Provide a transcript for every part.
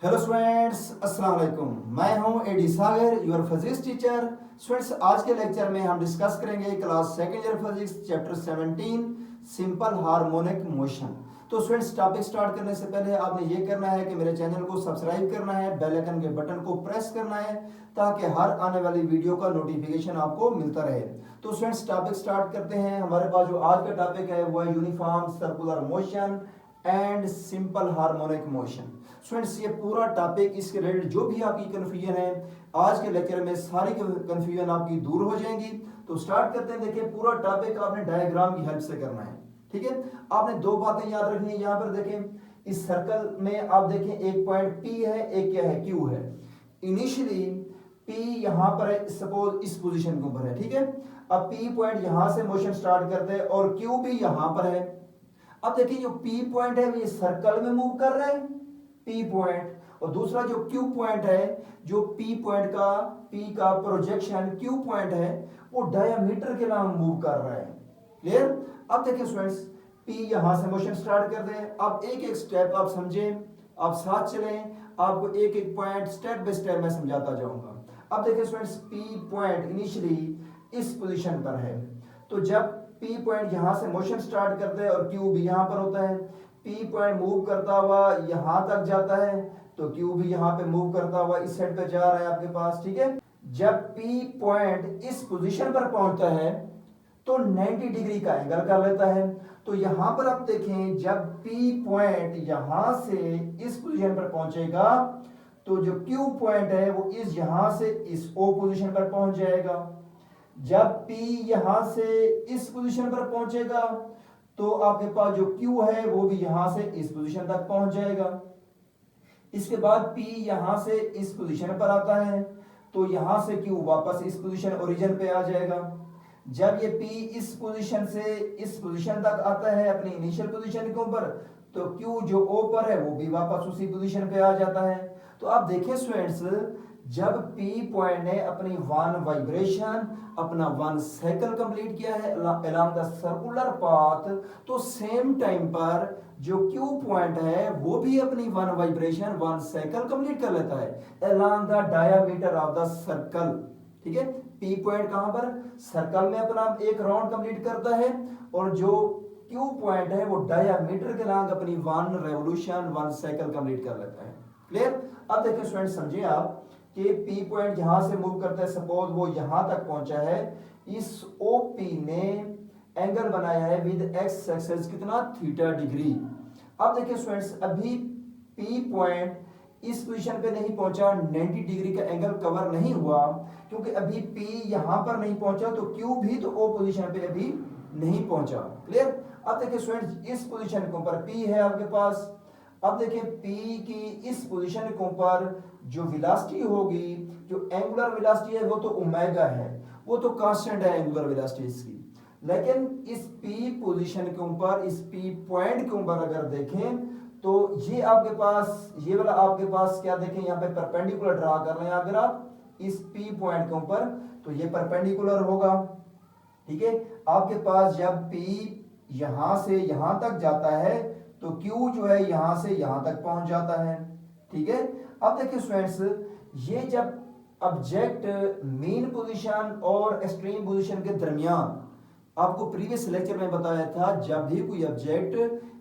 Hello students, अस्सलाम वालेकुम। मैं हूं A D Sagar, your physics teacher. Students, आज के लेक्चर में हम डिस्कस करेंगे class second year physics chapter 17 simple harmonic motion. तो स्टूडेंट्स, टॉपिक स्टार्ट करने से पहले आपने ये करना है कि मेरे चैनल को सब्सक्राइब करना है, बेल आइकन के बटन को प्रेस करना है ताकि हर आने वाली वीडियो का नोटिफिकेशन आपको मिलता रहे। तो स्टूडेंट्स, टॉपिक स्टार्ट करते हैं। हमारे पास जो आज का टॉपिक है वो है uniform circular motion and simple harmonic motion. Students, ये पूरा टॉपिक इसके रिलेटेड जो भी आपकी कंफ्यूजन है आज के लेक्चर में सारी कंफ्यूजन आपकी दूर हो जाएंगी। तो स्टार्ट करते हैं। देखिए, पूरा टॉपिक आपने डायग्राम की हेल्प से करना है। ठीक है, आपने दो बातें याद रखनी है। यहाँ पर देखें, इस सर्कल में आप देखें एक पॉइंट P है, एक क्या है, Q है। इनिशियली P यहाँ पर है, सपोज इस पोजीशन के ऊपर है। ठीक है, अब P पॉइंट यहाँ से मोशन स्टार्ट करते हैं और Q भी यहाँ पर है। अब देखिए, जो P पॉइंट है ये सर्कल में मूव कर रहा है, P पॉइंट, और दूसरा जो Q पॉइंट है, जो P पॉइंट का P का प्रोजेक्शन Q पॉइंट है वो डायमीटर के नाम मूव कर रहा है। क्लियर? अब देखिए स्टूडेंट्स, P यहां से मोशन स्टार्ट कर दें। अब एक एक स्टेप आप समझें, आप साथ चलें, आपको एक एक पॉइंट स्टेप बाय स्टेप मैं समझाता जाऊंगा। अब देखिए स्टूडेंट्स, P पॉइंट इनिशियली इस पोजीशन पर है। तो जब P पॉइंट यहां से मोशन स्टार्ट करते हैं और Q भी यहां पर होता है, P पॉइंट मूव करता हुआ यहां तक जाता है तो Q भी यहां पे मूव करता हुआ इस साइड पे जा रहा है आपके पास। ठीक है, जब P पॉइंट इस पोजीशन पर पहुंचता है तो 90 डिग्री का एंगल कर लेता है। तो यहां पर आप देखें, जब P पॉइंट यहां से इस पोजीशन पर पहुंचेगा तो जो Q पॉइंट है वो इस यहां से इस O पोजीशन पर पहुंच जाएगा। जब P यहां से इस पोजीशन पर पहुंचेगा तो आपके पास जो Q है वो भी यहां से इस पोजीशन तक पहुंच जाएगा। इसके बाद P यहां से इस पोजीशन पर आता है तो यहां से Q वापस इस पोजीशन ओरिजिन पे आ जाएगा। जब ये P इस पोजीशन से इस पोजीशन तक आता है अपनी इनिशियल पोजीशन के ऊपर तो Q जो O पर है वो भी वापस उसी पोजीशन पे आ जाता है। तो आप देखें स्टूडेंट्स, जब P पॉइंट ने अपनी वन वाइब्रेशन, अपना वन साइकिल कंप्लीट किया है अलोंग द सर्कुलर पाथ, तो सेम टाइम पर जो Q पॉइंट है वो भी अपनी one vibration, one cycle complete कर लेता है along the diameter of the circle. ठीक है, P पॉइंट कहां पर, सर्कल में अपना एक राउंड कंप्लीट करता है और जो Q पॉइंट है वो डायमीटर के अलोंग अपनी one revolution, one cycle complete कर लेता है। क्लियर? अब देखिए स्टूडेंट, समझिए आप कि P पॉइंट यहां से मूव करता है, सपोज वो यहां तक पहुंचा है, इस OP ने एंगल बनाया है विद एक्स एक्सिस कितना, थीटा डिग्री। अब देखिए स्टूडेंट्स, अभी P पॉइंट इस पोजीशन पे नहीं पहुंचा, 90 डिग्री का एंगल कवर नहीं हुआ क्योंकि अभी P यहां पर नहीं पहुंचा तो Q भी तो O पोजीशन पे अभी नहीं पहुंचा। क्लियर? अब देखिए स्टूडेंट्स, इस पोजीशन के ऊपर P है आपके पास। अब देखिए P की इस पोजीशन के ऊपर जो वेलोसिटी होगी, जो एंगुलर वेलोसिटी है वो तो ओमेगा है, वो तो कांस्टेंट है एंगुलर वेलोसिटी इसकी। लेकिन इस P पोजीशन के ऊपर, इस P पॉइंट के ऊपर अगर देखें तो ये आपके पास, ये वाला आपके पास क्या देखें, यहाँ पे परपेंडिकुलर ड्रा कर रहे हैं अगर आप इस P पॉइंट के ऊपर तो ये परपेंडिकुलर होगा। ठीक है, आपके पास जब P यहां से यहां तक जाता है तो Q जो है यहां से यहां तक पहुंच जाता है। ठीक है, अब देखिए स्टूडेंट्स, ये जब ऑब्जेक्ट मेन पोजीशन और एक्सट्रीम पोजीशन के दरमियान, आपको प्रीवियस लेक्चर में बताया था, जब भी कोई ऑब्जेक्ट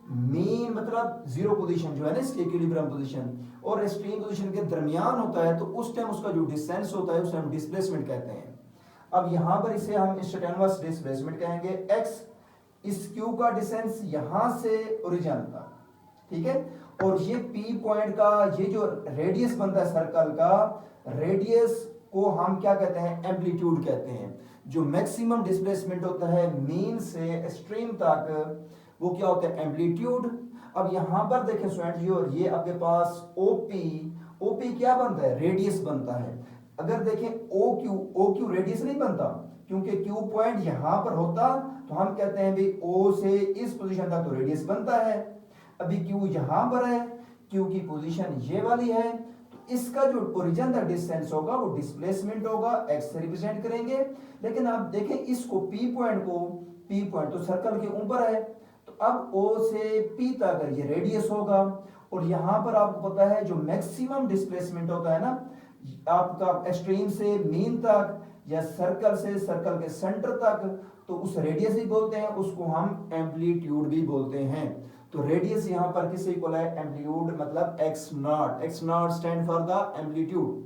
मेन मतलब जीरो पोजीशन जो है ना इसकी इक्विलिब्रियम पोजीशन और एक्सट्रीम पोजीशन के दरमियान होता है तो उस टाइम उसका जो डिस्टेंस होता है उसे हम डिस्प्लेसमेंट कहते हैं। अब यहां पर इसे हम इंस्टेंटेनियस डिस्प्लेसमेंट कहेंगे। x इस Q का डिस्टेंस यहां से ओरिजिन तक। ठीक है, और ये P पॉइंट का ये जो रेडियस बनता है सर्कल का, रेडियस को हम क्या कहते हैं, एम्पलीट्यूड कहते हैं। जो मैक्सिमम डिस्प्लेसमेंट होता है मीन से एक्सट्रीम तक वो क्या होता है, एम्पलीट्यूड। अब यहां पर देखें स्टूडेंट जी, और ये आपके पास OP क्या बनता है, रेडियस बनता है। अगर देखें OQ रेडियस नहीं बनता क्योंकि Q पॉइंट यहां पर होता तो हम कहते हैं भाई O से इस पोजीशन तक तो रेडियस बनता है। अभी Q यहां पर है, Q की पोजीशन ये वाली है तो इसका जो ओरिजिन तक डिस्टेंस होगा वो डिस्प्लेसमेंट होगा, x से रिप्रेजेंट करेंगे। लेकिन आप देखें इसको P पॉइंट तो सर्कल के ऊपर है तो अब O से P तक ये रेडियस होगा और यहां पर आपको पता है जो मैक्सिमम डिस्प्लेसमेंट होता है ना आपका एक्सट्रीम से मीन तक या सर्कल से सर्कल के सेंटर तक, तो उस रेडियस ही बोलते हैं, उसको हम एम्पलीट्यूड भी बोलते हैं। तो रेडियस यहां पर किसे इक्वल है, एम्पलीट्यूड मतलब x not. X not stand for the amplitude,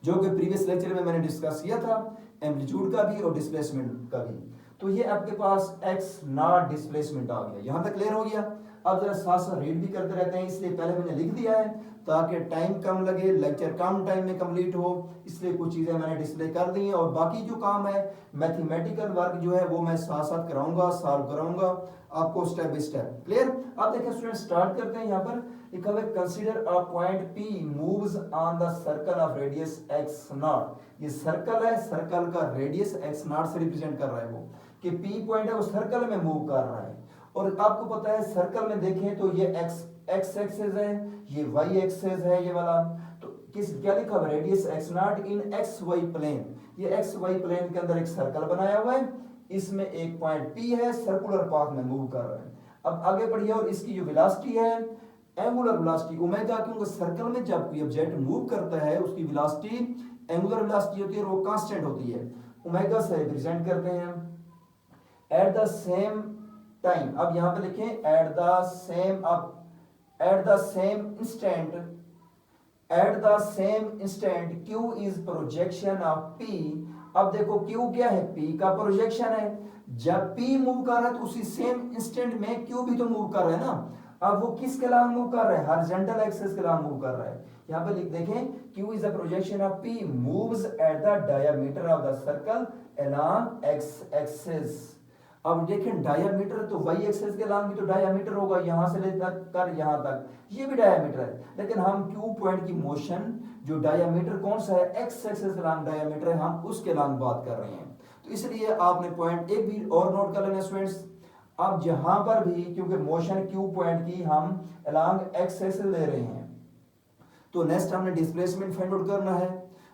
जो कि प्रीवियस लेक्चर में मैंने डिस्कस किया था, एम्पलीट्यूड का भी और डिस्प्लेसमेंट का भी। तो ये आपके पास एक्स नॉट डिस्प्लेसमेंट आ गया, यहां तक क्लियर हो गया। अब जरा साथ साथ रीड भी करते रहते हैं, इसलिए पहले मैंने लिख दिया है ताकि टाइम कम लगे, लेक्चर कम टाइम में कंप्लीट हो, इसलिए कुछ चीजें मैंने डिस्प्ले कर दी हैं। और बाकी जो काम है मैथमेटिकल वर्क जो है वो मैं साथ साथ कराऊंगा, सॉल्व कराऊंगा आपको स्टेप बाय स्टेप। क्लियर? अब देखिए स्टूडेंट स्टार्ट करते हैं। यहाँ पर लिखा हुआ है consider a point P moves on the circle of radius x not. ये सर्कल है, सर्कल का रेडियस x नॉट से रिप्रेजेंट कर रहा है वो, कि P पॉइंट है वो सर्कल में मूव कर रहा है। और आपको पता है सर्कल में देखें तो ये x एक्सिस है, ये y एक्सिस है, ये वाला। तो किस क्या लिखा हुआ है, radius x not in xy plane. ये xy प्लेन के अंदर एक सर्कल बनाया हुआ है, इसमें एक पॉइंट P है, सर्कुलर पाथ में मूव कर रहा है। अब आगे बढ़िए, और इसकी जो वेलोसिटी है एंगुलर वेलोसिटी ओमेगा, क्योंकि सर्कल में जब कोई ऑब्जेक्ट मूव करता है उसकी वेलोसिटी एंगुलर वेलोसिटी होती है और वो कांस्टेंट होती है, ओमेगा से रिप्रेजेंट करते हैं। एट द सेम टाइम, अब यहां पे लिखें एट द सेम, अब at the same instant, at the same instant Q is projection of P। अब देखो Q क्या है, P का प्रोजेक्शन है। जब P मूव कर रहा है तो उसी सेम इंस्टेंट में Q भी तो मूव कर रहा है ना। अब वो किसके अलावा मूव कर रहा है, हॉरिजॉन्टल एक्सिस के अलावा मूव कर रहा है। यहां पे लिख देखें Q is a projection of P moves at the diameter of the circle along x axis. अब देखें डायमीटर तो y एक्सिस के अलोंग भी तो डायमीटर होगा, यहां से लेकर यहां तक ये भी डायमीटर है, लेकिन हम Q पॉइंट की मोशन जो डायमीटर कौन सा है, x एक्सिस के अलोंग डायमीटर है, हम उसके अलोंग बात कर रहे हैं। तो इसलिए आपने पॉइंट एक भी और नोट कर लेना स्टूडेंट्स। अब जहां पर भी क्योंकि मोशन Q पॉइंट की हम अलोंग x एक्सिस ले रहे हैं, तो नेक्स्ट हमने डिस्प्लेसमेंट फाइंड आउट करना है,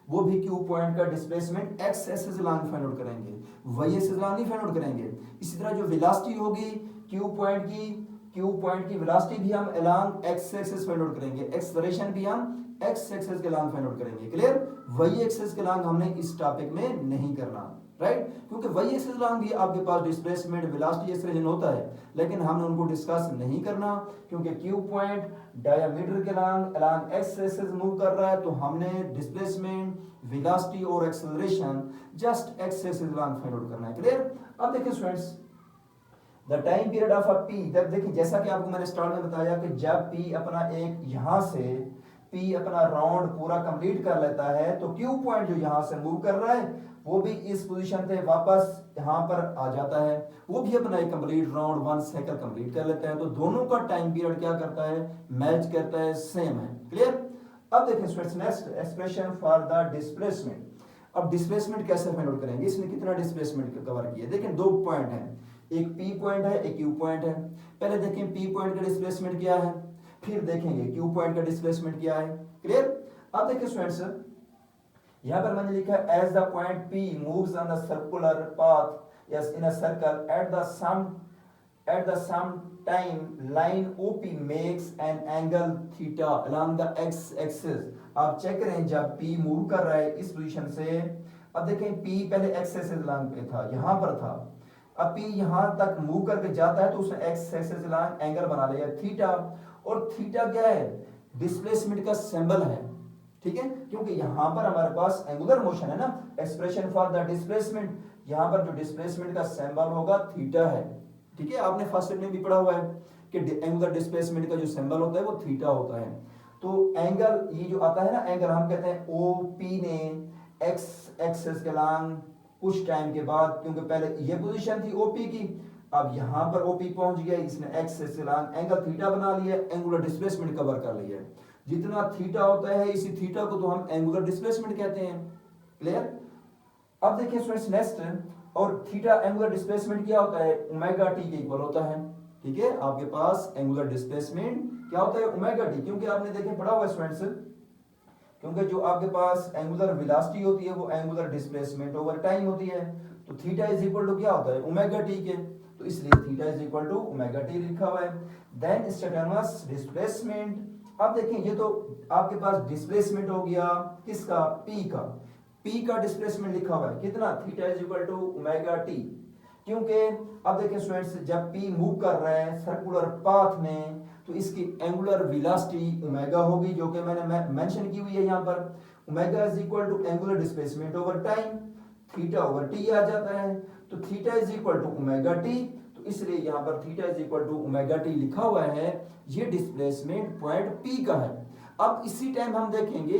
वो भी Q पॉइंट का displacement x axis along find out करेंगे, y एक्सिस अलोंग नहीं फाइंड आउट करेंगे। इसी तरह जो वेलोसिटी होगी Q पॉइंट की वेलोसिटी भी हम along x axis find out करेंगे, एक्सेलरेशन भी हम x एक्सिस के अलोंग फाइंड आउट करेंगे। क्लियर? y एक्सिस के अलोंग हमने इस टॉपिक में नहीं करना, राइट? क्योंकि y एक्सिस अलोंग भी आपके पास डिस्प्लेसमेंट वेलोसिटी एक्सेलरेशन होता है, लेकिन हमने उनको डिस्कस नहीं करना क्योंकि Q पॉइंट डायमीटर के अलोंग x एक्सिस मूव कर रहा है, तो हमने डिस्प्लेसमेंट वेलोसिटी और acceleration just x axis along find out करना है। क्लियर? अब देखिए students the time period of a P, तब देखिए जैसा कि आपको मैंने स्टार्ट में बताया कि जब P अपना एक यहां से P अपना राउंड पूरा कंप्लीट कर लेता है, तो Q पॉइंट जो यहां से मूव कर रहा है वो भी इस पोजीशन पे वापस यहां पर आ जाता है, वो भी अपना एक कंप्लीट राउंड 1 साइकिल कंप्लीट कर लेता है। तो दोनों का टाइम पीरियड क्या करता है, मैच करता है, सेम है। क्लियर? अब देखें students next expression for the displacement. अब डिस्प्लेसमेंट कैसे फाइंड आउट करेंगे, इसने कितना डिस्प्लेसमेंट कवर किया। देखिए दो पॉइंट हैं, एक P पॉइंट है, एक Q पॉइंट है। पहले देखें P पॉइंट का डिस्प्लेसमेंट क्या है, फिर देखेंगे Q पॉइंट का डिस्प्लेसमेंट क्या है। क्लियर? अब देखिए स्टूडेंट्स यहां पर मैंने लिखा है as the point P moves on the circular path yes in a circle at the same time line OP makes an angle theta along the x axis. आप चेक करें जब P मूव कर रहा है इस पोजीशन से, अब देखें P पहले x एक्सिस अलोंग पे था, यहां पर था, अब P यहां तक मूव करके जाता है तो उसने x एक्सिस अलोंग एंगल बना लिया थीटा। और थीटा क्या है, डिस्प्लेसमेंट का सिंबल है, ठीक है, क्योंकि यहां पर हमारे पास एंगुलर मोशन है ना, एक्सप्रेशन फॉर द डिस्प्लेसमेंट, यहां पर जो डिस्प्लेसमेंट का सिंबल होगा थीटा है। ठीक है, आपने फर्स्ट ईयर में भी पढ़ा हुआ है कि एंगुलर डिस्प्लेसमेंट का जो सिंबल होता है वो थीटा होता है। तो एंगल ये जो आता है ना एंगल, हम कहते हैं OP ने x एक्सिस के अलोंग कुछ टाइम के बाद, क्योंकि पहले ये पोजीशन थी OP की, अब यहां पर OP पहुंच गया, इसने x एक्सिस के अलोंग एंगल थीटा बना लिया, एंगुलर डिस्प्लेसमेंट कवर कर लिया। जितना थीटा होता है इसी थीटा को तो हम एंगुलर डिस्प्लेसमेंट कहते हैं। क्लियर? अब देखिए स्टूडेंट्स नेक्स्ट, और थीटा एंगुलर डिस्प्लेसमेंट क्या होता है, ओमेगा टी के इक्वल होता है। ठीक है, आपके पास एंगुलर डिस्प्लेसमेंट क्या होता है, ओमेगा टी, क्योंकि आपने देखे पढ़ा हुआ स्टूडेंट्स, क्योंकि जो आपके पास एंगुलर वेलोसिटी होती है वो एंगुलर डिस्प्लेसमेंट ओवर टाइम होती है। तो थीटा इज इक्वल टू क्या होता है, ओमेगा टी के। तो इसलिए theta is equal to omega t लिखा हुआ है। देन इंस्टेंटेनियस डिस्प्लेसमेंट, अब देखें ये तो आपके पास डिस्प्लेसमेंट हो गया किसका, पी का। पी का डिस्प्लेसमेंट लिखा हुआ है कितना, theta is equal to omega t. क्योंकि अब देखें स्टूडेंट्स, जब पी मूव कर रहा है सर्कुलर पाथ में तो इसकी एंगुलर वेलोसिटी ओमेगा होगी, जो कि मैंने मेंशन की हुई है यहाँ पर। Omega is equal to angular displacement over time, theta over t आ जाता है। तो theta is equal to omega t, तो इसलिए यहाँ पर theta is equal to omega t लिखा हुआ है। ये डिस्प्लेसमेंट पॉइंट पी का है। अब इसी टाइम हम देखेंगे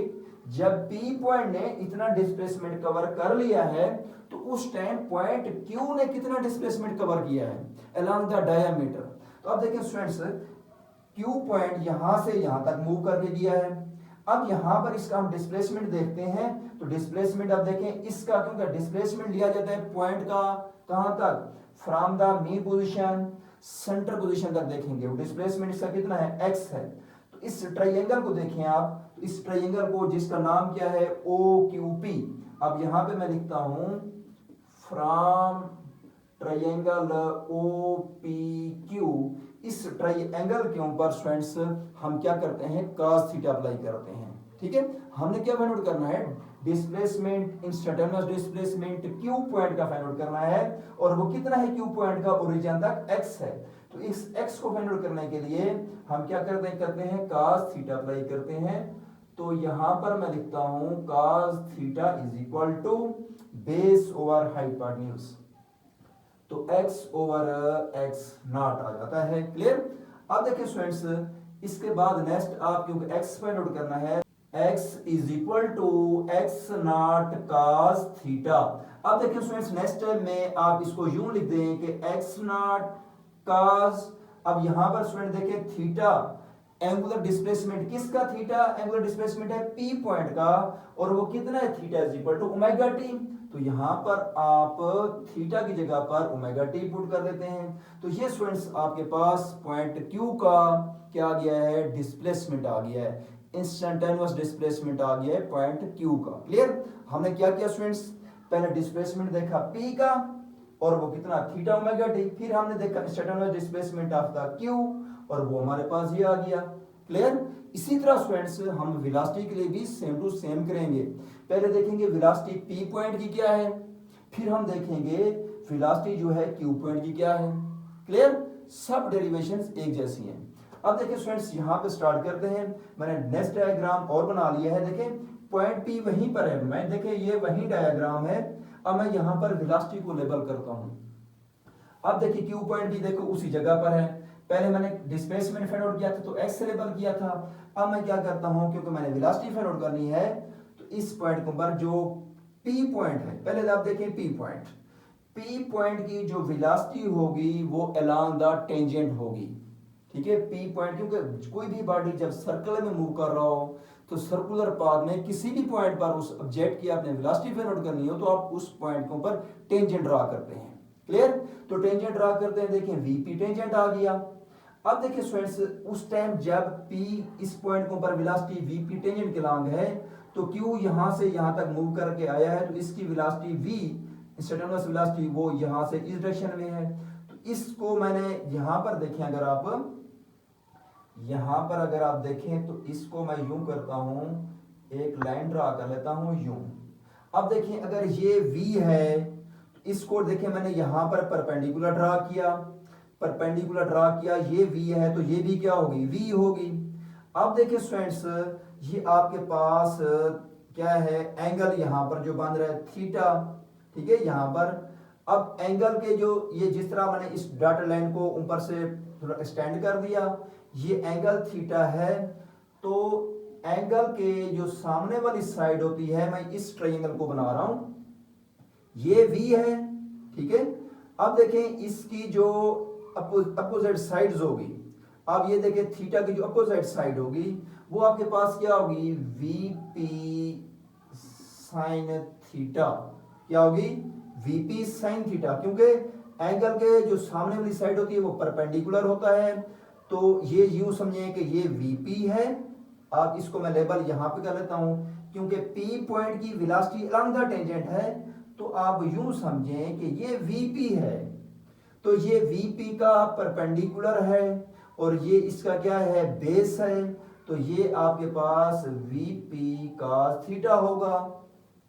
जब पी पॉइंट ने इतना डिस्प्लेसमेंट कवर कर लिया है तो उस टाइम पॉइंट क्यू ने कितना डिस्प्लेसमेंट कवर किया है अलोंग द डायमीटर। तो अब देखें स्टूडेंट्स, क्यू पॉइंट यहां से यहां तक मूव करके दिया है। अब यहां पर इसका हम डिस्प्लेसमेंट देखते हैं, तो डिस्प्लेसमेंट अब देखें इसका, क्योंकि डिस्प्लेसमेंट लिया जाता है पॉइंट का कहां तक, from the mean position centre position तक देखेंगे। डिस्प्लेसमेंट इसका कितना है, एक्स है। तो इस ट्रायंगल को देखें आप, तो इस ट्रायंगल को जिसका नाम क्या है, ओ क्यू पी। अब यहां पे मैं लिखता हूं from triangle O P Q. इस ट्रायंगल के ऊपर स्टूडेंट्स हम क्या करते हैं, cos थीटा अप्लाई करते हैं। ठीक है, हमने क्या फाइंड आउट करना है, displacement, instantaneous displacement Q point का फाइंड आउट करना है। और वो कितना है क्यू पॉइंट का, ओरिजिन तक x है। तो इस x को फाइंड आउट करने के लिए हम क्या करते हैं cos थीटा अप्लाई करते हैं। तो यहां पर मैं लिखता हूं cos theta is equal to base over hypotenuse, तो x ओवर x नॉट आ जाता है। क्लियर। अब देखिए स्टूडेंट्स, इसके बाद नेक्स्ट आप क्योंकि x फाइंड आउट करना है, x is equal to x not cos theta. अब देखिए स्टूडेंट्स, नेक्स्ट में आप इसको यूं लिख दें कि x नॉट cos। अब यहां पर स्टूडेंट देखिए थीटा एंगुलर डिस्प्लेसमेंट किसका, थीटा एंगुलर डिस्प्लेसमेंट है पी पॉइंट का, और वो कितना है, theta is equal to omega t. तो यहां पर आप थीटा की जगह पर ओमेगा टी पुट कर देते हैं। तो ये स्टूडेंट्स आपके पास पॉइंट क्यू का क्या आ गया है, डिस्प्लेसमेंट आ गया है, इंस्टेंटेनियस डिस्प्लेसमेंट आ गया है पॉइंट क्यू का। क्लियर। हमने क्या किया स्टूडेंट्स, पहले डिस्प्लेसमेंट देखा पी का और वो कितना, थीटा ओमेगा टी। फिर हमने देखा instantaneous displacement of the Q और वो हमारे पास ये आ गया। क्लियर। इसी तरह स्टूडेंट्स हम वेलोसिटी के लिए भी सेम टू सेम करेंगे। पहले देखेंगे वेलोसिटी पी पॉइंट की क्या है, फिर हम देखेंगे वेलोसिटी जो है क्यू पॉइंट की क्या है। क्लियर। सब डेरिवेशंस एक जैसी हैं। अब देखिए स्टूडेंट्स, यहां पे स्टार्ट करते हैं। मैंने नेक्स्ट डायग्राम और बना लिया है। देखें पॉइंट पी वहीं पर है, मैं देखें ये वही डायग्राम है। अब मैं यहां पर वेलोसिटी को लेबल करता हूं। अब देखिए क्यू पॉइंट भी देखो उसी जगह पर है। पहले मैंने डिस्प्लेसमेंट फाइंड आउट किया था तो x से लेबल किया था। अब मैं क्या करता हूं, क्योंकि मैंने वेलोसिटी फाइंड आउट करनी है, तो इस पॉइंट के ऊपर जो p पॉइंट है, पहले आप देखें p पॉइंट की जो वेलोसिटी होगी वो अलोंग द टेंजेंट होगी। ठीक है, p पॉइंट, क्योंकि कोई भी बॉडी जब सर्कल में मूव कर रहा हो तो सर्कुलर पाथ में किसी भी पॉइंट पर उस ऑब्जेक्ट की आपने वेलोसिटी फाइंड आउट करनी हो तो आप उस पॉइंट के ऊपर टेंजेंट ड्रा करते हैं। क्लियर। तो टेंजेंट ड्रा करते हैं, देखें वीपी टेंजेंट आ गया। अब देखिए स्टूडेंट्स, उस टाइम जब p इस पॉइंट के ऊपर वेलोसिटी वीपी टेंजेंट के लॉन्ग है तो q यहां से यहां तक मूव करके आया है, तो इसकी वेलोसिटी v इंस्टेंटेनियस वेलोसिटी वो यहां से इस डायरेक्शन में है। तो इसको मैंने यहां पर देखें, अगर आप देखें तो इसको मैं यूं करता हूं, एक लाइन ड्रा कर लेता हूं यूं। अब देखें अगर ये v है, इसको देखें मैंने यहां पर परपेंडिकुलर ड्रा किया, ये v है तो ये भी क्या होगी, v होगी। अब देखिए स्टूडेंट्स, ये आपके पास क्या है, एंगल यहां पर जो बन रहा है थीटा। ठीक है, यहां पर अब एंगल के जो ये जिस तरह मैंने इस डॉटेड लाइन को ऊपर से थोड़ा एक्सटेंड कर दिया, ये एंगल थीटा है। तो एंगल के जो सामने वाली साइड होती है, मैं इस ट्रायंगल को बना रहा हूं, ये v है। ठीक है, अब देखें इसकी जो अपोजिट साइड्स होगी, अब ये देखें थीटा की जो अपोजिट साइड होगी वो आपके पास क्या होगी, वीपी साइन थीटा। क्या होगी, वीपी साइन थीटा, क्योंकि एंगल के जो सामने वाली साइड होती है वो परपेंडिकुलर होता है। तो ये यूं समझिए कि ये वीपी है। अब इसको मैं लेबल यहां पे कर लेता हूं, क्योंकि पी पॉइंट की वेलोसिटी अलोंग द टेंजेंट है, तो आप यूं समझें कि ये वीपी है। तो ये VP का परपेंडिकुलर है और ये इसका क्या है, बेस है, तो ये आपके पास VP cos थीटा होगा।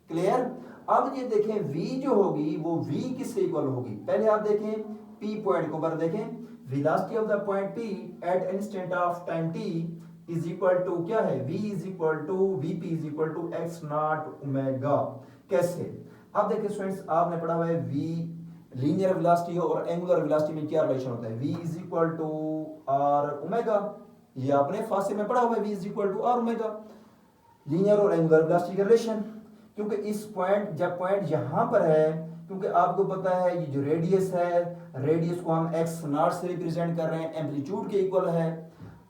क्लियर। अब ये देखें V जो होगी वो V किसके इक्वल होगी, पहले आप देखें P पॉइंट को पर देखें, velocity of the point P at instant of time T is equal to क्या है, V is equal to VP is equal to x not omega. कैसे, अब देखिए स्टूडेंट्स आपने पढ़ा हुआ है V लीनियर वेलोसिटी और एंगुलर वेलोसिटी में क्या रिलेशन होता है, V is equal to R omega, ये आपने फार्सी में पढ़ा हुआ है, V is equal to R omega, linear और एंगुलर वेलोसिटी का रिलेशन। क्योंकि इस पॉइंट, जब पॉइंट यहां पर है, क्योंकि आपको पता है ये जो रेडियस है, रेडियस को हम x नॉट से रिप्रेजेंट कर रहे हैं, एम्पलीट्यूड के इक्वल है,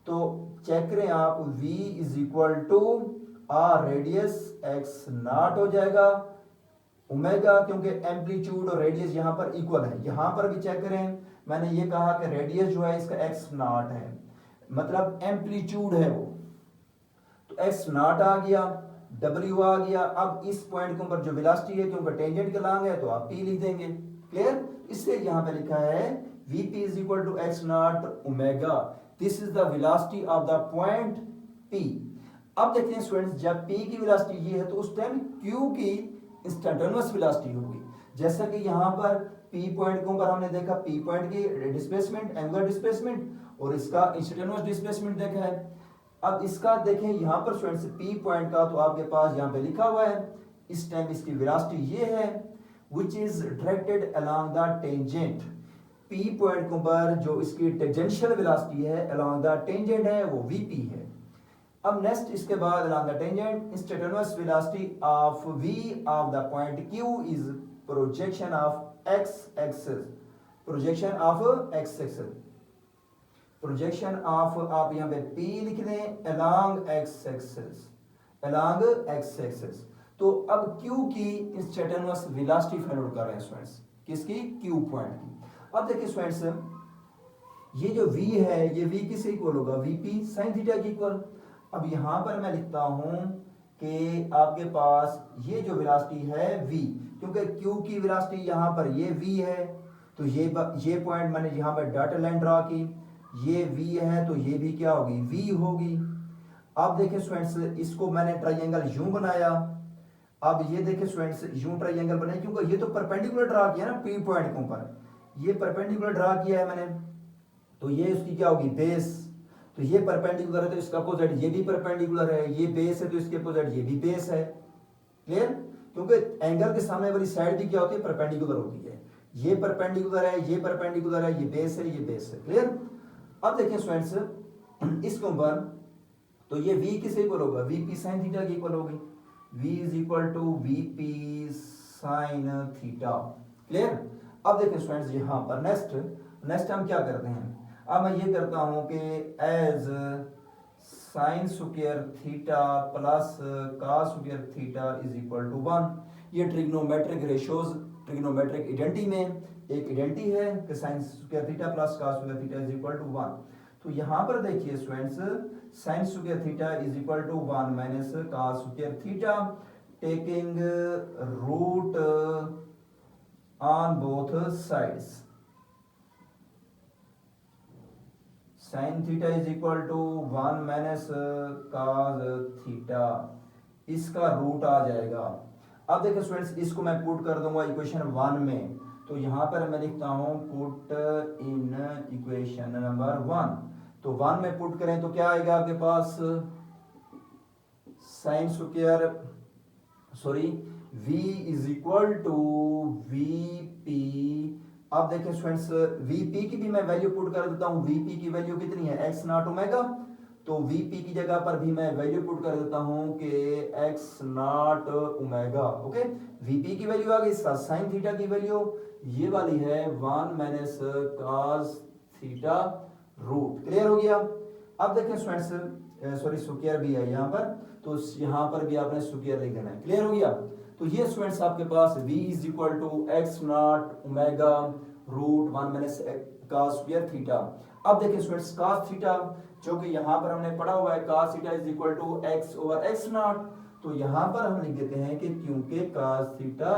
तो चेक करें आप, v is equal to R radius x not हो जाएगा ओमेगा, क्योंकि एम्पलीट्यूड और रेडियस यहां पर इक्वल है। यहां पर भी चेक करें, मैंने ये कहा कि रेडियस जो है इसका x नॉट है, मतलब एम्पलीट्यूड है वो, तो x नॉट आ गया, W आ गया। अब इस पॉइंट के ऊपर जो वेलोसिटी है, क्योंकि टेंजेंट के लॉन्ग है तो आप P लिख देंगे। क्लियर, इसलिए यहां पे लिखा है VP is equal to x naught omega, this is the velocity of the point P। अब देखते हैं स्टूडेंट्स, जब P की वेलोसिटी ये है तो उस टाइम Q की इंस्टेंटेनियस वेलोसिटी होगी। जैसा कि यहाँ पर P पॉइंट के ऊपर हमने देखा, P पॉइंट की डिस्प्लेसमेंट, एंगुलर डिस्प्लेसमेंट, और इसका इंस्टेंटेनियस डिस्प्लेसमेंट देखा है। अब इसका देखें यहाँ पर स्टूडेंट्स P पॉइंट का, तो आपके पास यहाँ पे लिखा हुआ है, इस टाइम इसकी वेलोसिटी ये है which is directed along the tangent। P point के ऊपर जो इसकी टेंजेंशियल वेलोसिटी है along the tangent है वो VP है। अब नेक्स्ट इसके बाद along the tangent instantaneous velocity of V of the point Q is projection of x axis, projection of x axis, projection of, आप यहाँ पे P लिख दें along x axis, along x axis। तो अब Q की इंस्टेंटेनियस वेलोसिटी फाइंड आउट कर रहे हैं स्टूडेंट्स, किसकी, Q पॉइंट की। अब देखिए स्टूडेंट्स, ये जो V है ये V किससे इक्वल होगा, VP sin थीटा के इक्वल। अब यहाँ पर मैं लिखता हूँ कि आपके पास ये जो वेलोसिटी है V, क्योंकि Q की वेलोसिटी यहाँ पर ये V है, तो ये पॉइंट मैंने यहाँ पर डॉटेड लाइन ड्रा की, ये V है तो ये भी क्या होगी, V होगी। अब देखें स्टूडेंट्स, इसको मैंने ट्राइंगल यूं बनाया। अब ये देखें स्टूडेंट्स, यूं ट्राइंगल बनाया, क्योंकि ये तो परपेंडिकुलर ड्रा किया ना P पॉइंट के ऊपर, ये परपेंडिकुलर ड्रा किया है मैंने, तो ये उसकी क्या होगी, बेस। तो ये परपेंडिकुलर है तो इसका अपोजिट ये भी परपेंडिकुलर है, ये बेस है तो इसके अपोजिट ये भी बेस है। क्लियर, क्योंकि एंगल के सामने वाली साइड भी क्या होती है, परपेंडिकुलर होती है। ये परपेंडिकुलर है, ये परपेंडिकुलर है, ये बेस है, ये बेस है। क्लियर। अब देखिए स्टूडेंट्स, इसके ऊपर तो ये V किसके इक्वल होगा, VP sin थीटा के इक्वल होगी, V is equal to VP sin theta. Clear. अब देखिए स्टूडेंट्स, यहाँ पर नेक्स्ट हम क्या करते हैं, अब मैं ये करता हूं कि as sine square theta plus cos square theta is equal to 1। ये ट्रिग्नोमेट्रिक रेशियोज, ट्रिग्नोमेट्रिक आइडेंटिटी में एक आइडेंटिटी है कि sine square theta plus cos square theta is equal to 1। तो यहां पर देखिए students, sine square theta is equal to 1 minus cos square theta, taking root on both sides. Sine theta is equal to 1 minus cos theta, इसका root आ जाएगा। अब देखिए students, इसको मैं पुट कर दूंगा इक्वेशन 1 में, तो यहां पर मैं लिखता हूं पुट इन इक्वेशन नंबर 1। तो 1 में पुट करें तो क्या आएगा आपके पास, sine square V is equal to VP। अब देखिए स्टूडेंट्स, VP की भी मैं वैल्यू पुट कर देता हूं, VP की वैल्यू कितनी है, x नॉट ओमेगा, तो VP की जगह पर भी मैं वैल्यू पुट कर देता हूं कि x not omega. Okay, VP की वैल्यू आ गई, साइन थीटा की वैल्यू ये वाली है 1 minus cos theta root. Clear हो गया। अब देखें स्टूडेंट्स, स्क्वायर भी है यहाँ पर, तो यहाँ पर भी आपने स्क्वायर लिख देना है। क्लियर हो गया। तो ये स्टूडेंट्स आपके पास V is equal to x not omega root 1 minus cos square theta. अब देखिए स्टूडेंट्स, कॉस थीटा जो कि यहाँ पर हमने पढ़ा हुआ है, cos theta is equal to x over x naught, तो यहाँ पर हम लिख देते हैं कि क्योंकि cos theta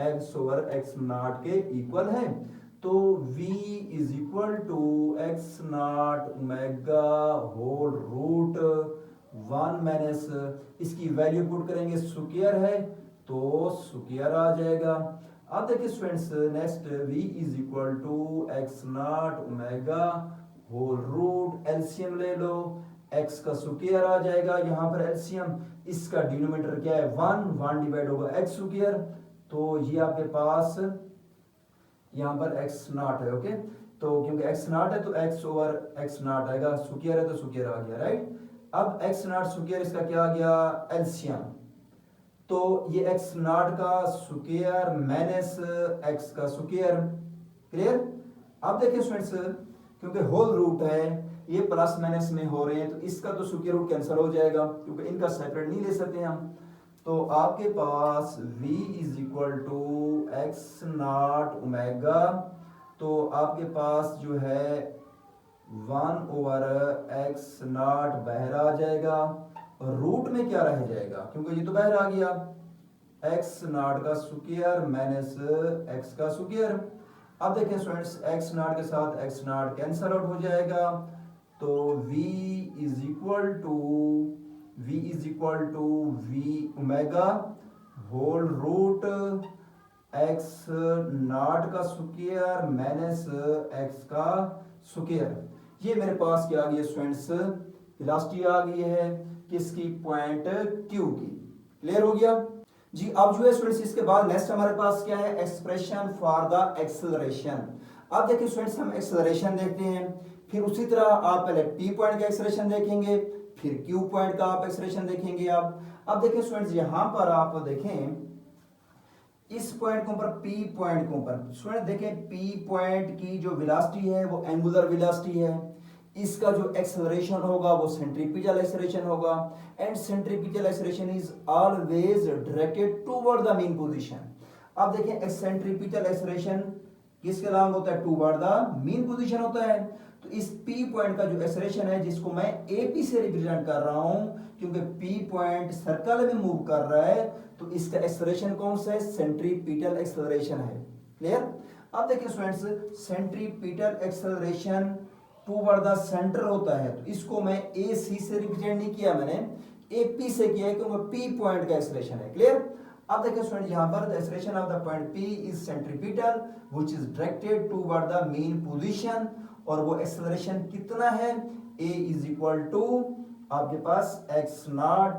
x over x naught के इक्वल है, तो v is equal to x not omega whole root 1 minus, इसकी वैल्यू पुट करेंगे, स्क्वायर है तो स्क्वायर आ जाएगा। अब देखिए students next, v is equal to x not omega whole root, LCM ले लो, x का स्क्वायर आ जाएगा, यहाँ पर एलसीएम, इसका डिनोमिनेटर क्या है 1 डिवाइड होगा x स्क्वायर, तो ये आपके पास यहाँ पर x नॉट है। ओके, तो क्योंकि x नॉट है तो x ओवर x नॉट आएगा, स्क्वायर है तो स्क्वायर आ गया, राइट। अब x नॉट स्क्वायर, इसका क्या आ गया एलसीएम, तो ये x नॉट का स्क्वायर माइनस x का स्क्वायर, क्लियर। अब देखिए स्टूडेंट्स क्योंकि होल रूट है, ये प्लस माइनस में हो रहे हैं तो इसका तो स्क्वायर रूट कैंसिल हो जाएगा, क्योंकि इनका सेपरेट नहीं ले सकते हम। तो आपके पास v is equal to x not omega, तो आपके पास जो है 1 ओवर एक्स नॉट बाहर आ जाएगा, रूट में क्या रह जाएगा, क्योंकि ये तो बाहर आ गया, एक्स नॉट का स्क्वायर माइनस एक्स का स्क्वायर। अब देखिए स्टूडेंट्स एक्स नॉट के साथ एक्स नॉट कैंसिल आउट हो जाएगा, तो v is equal to v omega whole root x naught का स्क्वायर माइनस एक्स का स्क्वायर। ये मेरे पास क्या आ गई है स्टूडेंट्स, वेलोसिटी आ गई है किसकी, पॉइंट Q की। क्लियर हो गया जी। अब जो है स्टूडेंट्स इसके बाद नेक्स्ट हमारे पास क्या है, एक्सप्रेशन फॉर द एक्सेलरेशन। अब देखिए स्टूडेंट्स हम एक्सेलरेशन देखते हैं, फिर उसी तरह आप पहले P पॉइंट का एक्सेलरेशन देखेंगे, फिर Q पॉइंट का आप एक्सेलरेशन देखेंगे। आप अब देखिए स्टूडेंट्स यहां पर आप देखें इस पॉइंट के ऊपर, P पॉइंट के ऊपर स्टूडेंट देखें, P पॉइंट की जो वेलोसिटी है वो एंगुलर वेलोसिटी है, इसका जो एक्सेलरेशन होगा वो सेंट्रीपिटल एक्सेलरेशन होगा, and centripetal acceleration is always directed toward the mean position. अब देखें सेंट्रीपिटल एक्सेलरेशन किसके अलोंग होता है, टुवर्ड द मीन पोजीशन होता है। तो इस P पॉइंट का जो एक्सेलरेशन है, जिसको मैं AP से रिप्रेजेंट कर रहा हूं, क्योंकि P पॉइंट सर्कल में मूव कर रहा है, तो इसका एक्सेलरेशन कौन सा है, सेंट्रीपिटल एक्सेलरेशन है। क्लियर। अब देखिए students centripetal acceleration toward the centre होता है, तो इसको मैं AC से रिप्रेजेंट नहीं किया, मैंने AP से किया है, क्योंकि P पॉइंट का एक्सेलरेशन है। क्लियर। अब देखिए स्टूडेंट यहां पर the acceleration of the point P is centripetal which is directed toward the mean position, और वो एक्सेलरेशन कितना है, A इज इक्वल टू आपके पास x nought,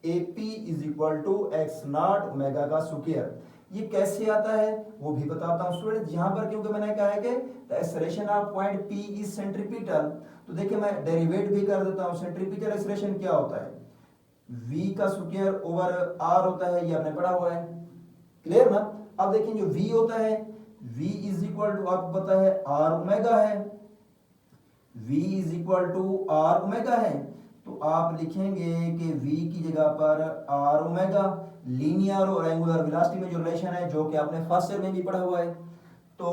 AP is equal to x not omega का स्क्वायर। ये कैसे आता है वो भी बताता हूं स्टूडेंट। यहां पर क्योंकि मैंने कहा है कि the acceleration of point P is centripetal, तो देखिए मैं डेरिवेट भी कर देता हूं। सेंट्रीपिटल एक्सेलरेशन क्या होता है, v का स्क्वायर ओवर r होता है, ये आपने पढ़ा हुआ है, क्लियर ना। अब देखिए जो v होता है, v इज इक्वल टू आपको पता है r ओमेगा है, v is equal to r omega है, तो आप लिखेंगे कि v की जगह पर r ओमेगा, लीनियर और एंगुलर वेलोसिटी में जो रिलेशन है, जो कि आपने फर्स्ट ईयर में भी पढ़ा हुआ है, तो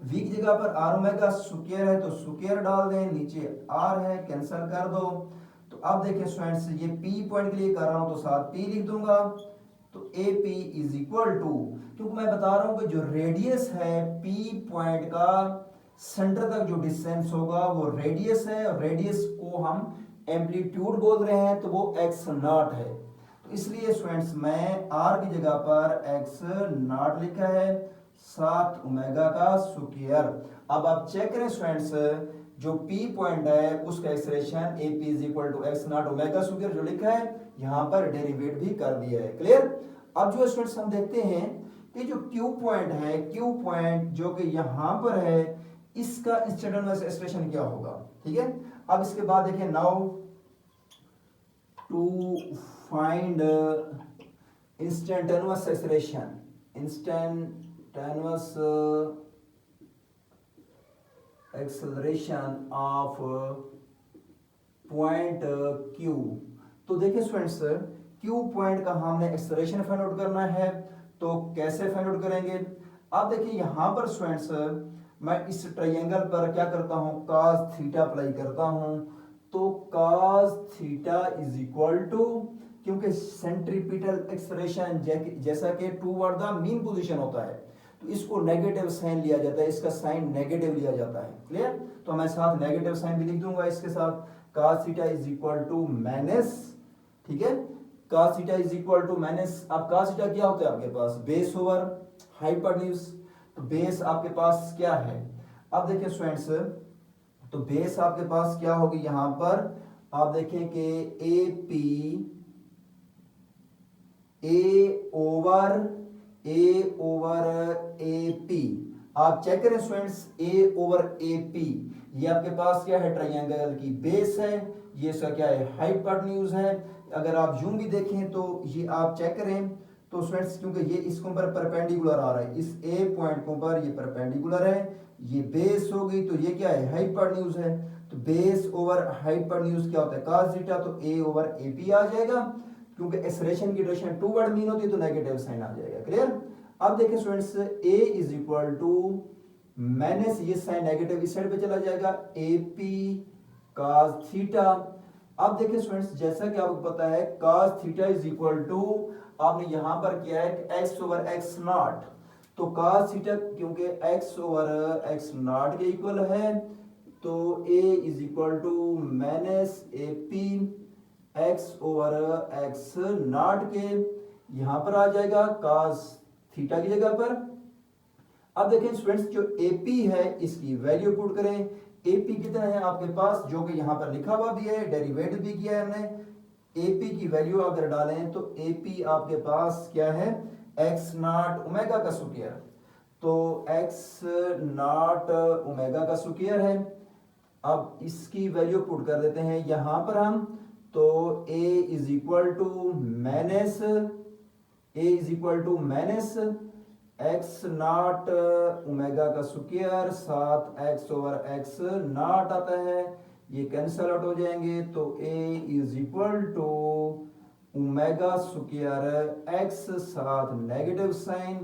v की जगह पर r ओमेगा स्क्वायर है तो स्क्वायर डाल दें, नीचे r है कैंसिल कर दो। तो अब देखिए स्टूडेंट्स ये P पॉइंट के लिए कर रहा हूं तो साथ P लिख दूंगा, तो AP इज इक्वल टू, क्योंकि मैं बता रहा हूं कि जो रेडियस है P पॉइंट का सेंटर तक जो डिस्टेंस होगा वो रेडियस है, और रेडियस को हम एम्पलीट्यूड बोल रहे हैं, तो वो x नॉट है। तो इसलिए स्टूडेंट्स मैं r की जगह पर x नॉट लिखा है, 7 ओमेगा का स्क्वायर। अब आप चेक करें स्टूडेंट्स, जो P पॉइंट है उसका acceleration AP is equal to x not omega square जो लिखा है, यहां पर डेरिवेट भी कर दिया है। क्लियर। अब जो स्टूडेंट्स हम देखते हैं कि जो Q पॉइंट है, Q पॉइंट जो कि यहां पर है, इसका इंस्टेंटेनियस एक्सेलरेशन क्या होगा, ठीक है। अब इसके बाद देखिए, now to find instantaneous acceleration, instantaneous acceleration of point Q। तो देखिए स्टूडेंट्स Q पॉइंट का हमने एक्सेलरेशन फाइंड आउट करना है, तो कैसे फाइंड आउट करेंगे। अब देखिए यहां पर स्टूडेंट्स मैं इस ट्रायंगल पर क्या करता हूं, cos थीटा अप्लाई करता हूं, तो cos theta is equal to, क्योंकि सेंट्रीपिटल एक्सेलरेशन जैसा कि टुवर्ड द मीन पोजीशन होता है, तो इसको नेगेटिव साइन लिया जाता है, इसका साइन नेगेटिव लिया जाता है। क्लियर? तो मैं साथ नेगेटिव साइन भी लिख दूंगा इसके साथ, cos theta is equal to minus, ठीक है, cos theta is equal to minus, अब cos थीटा क्या होता है आपके पास, बेस ओवर हाइपोटेन्यूज, तो बेस आपके पास क्या है, अब देखिए स्टूडेंट्स, तो बेस आपके पास क्या होगी, यहां पर आप देखें कि ए ओवर ए पी, आप चेक करें students, A over A P, ये आपके पास क्या है, ट्रायंगल की बेस है, ये इसका क्या है, हाइपोटेन्यूज है। अगर आप यूं भी देखें तो ये आप चेक करें तो स्टूडेंट्स, क्योंकि ये इसके ऊपर परपेंडिकुलर आ रहा है, इस ए पॉइंट के ऊपर ये परपेंडिकुलर है, ये बेस हो गई, तो ये क्या है, हाइपोटेन्यूज है, तो बेस ओवर हाइपोटेन्यूज क्या होता है, cos थीटा, तो a ओवर ए पी आ जाएगा, क्योंकि एक्सलेशन की डायरेक्शन टू वर्ड मीन होती है तो नेगेटिव साइन आ जाएगा। क्लियर? अब देखिए students, a is equal to minus, ये साइन नेगेटिव इस साइड पे चला जाएगा, ए पी cos थीटा। अब देखिए स्टूडेंट्स, जैसा कि आपको पता है cos theta is equal to, आपने यहां पर किया है x ओवर x नॉट, तो cos थीटा क्योंकि x ओवर x नॉट के इक्वल है, तो a is equal to minus A P x over x naught के, यहां पर आ जाएगा cos थीटा की जगह पर। अब देखें स्टूडेंट्स, जो AP है इसकी वैल्यू पुट करें, AP कितना है आपके पास, जो कि यहां पर लिखा हुआ भी है, डेरिवेटिव भी किया है हमने, AP की वैल्यू अगर डालें तो AP आपके पास क्या है, x नॉट ओमेगा का स्क्वायर, तो x नॉट ओमेगा का स्क्वायर है। अब इसकी वैल्यू पुट कर देते हैं यहां पर हम, तो a is equal to minus x not omega का स्क्वायर साथ एक्स ओवर एक्स नॉट आता है, ये कैंसल आउट हो जाएंगे, तो a is equal to omega square x साथ नेगेटिव साइन,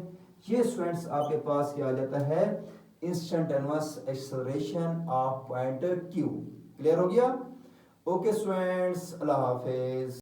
ये स्टूडेंट्स आपके पास क्या आ जाता है, instantaneous acceleration of point Q। Clear हो गया? ओके स्टूडेंट्स, अल्लाह हाफिज।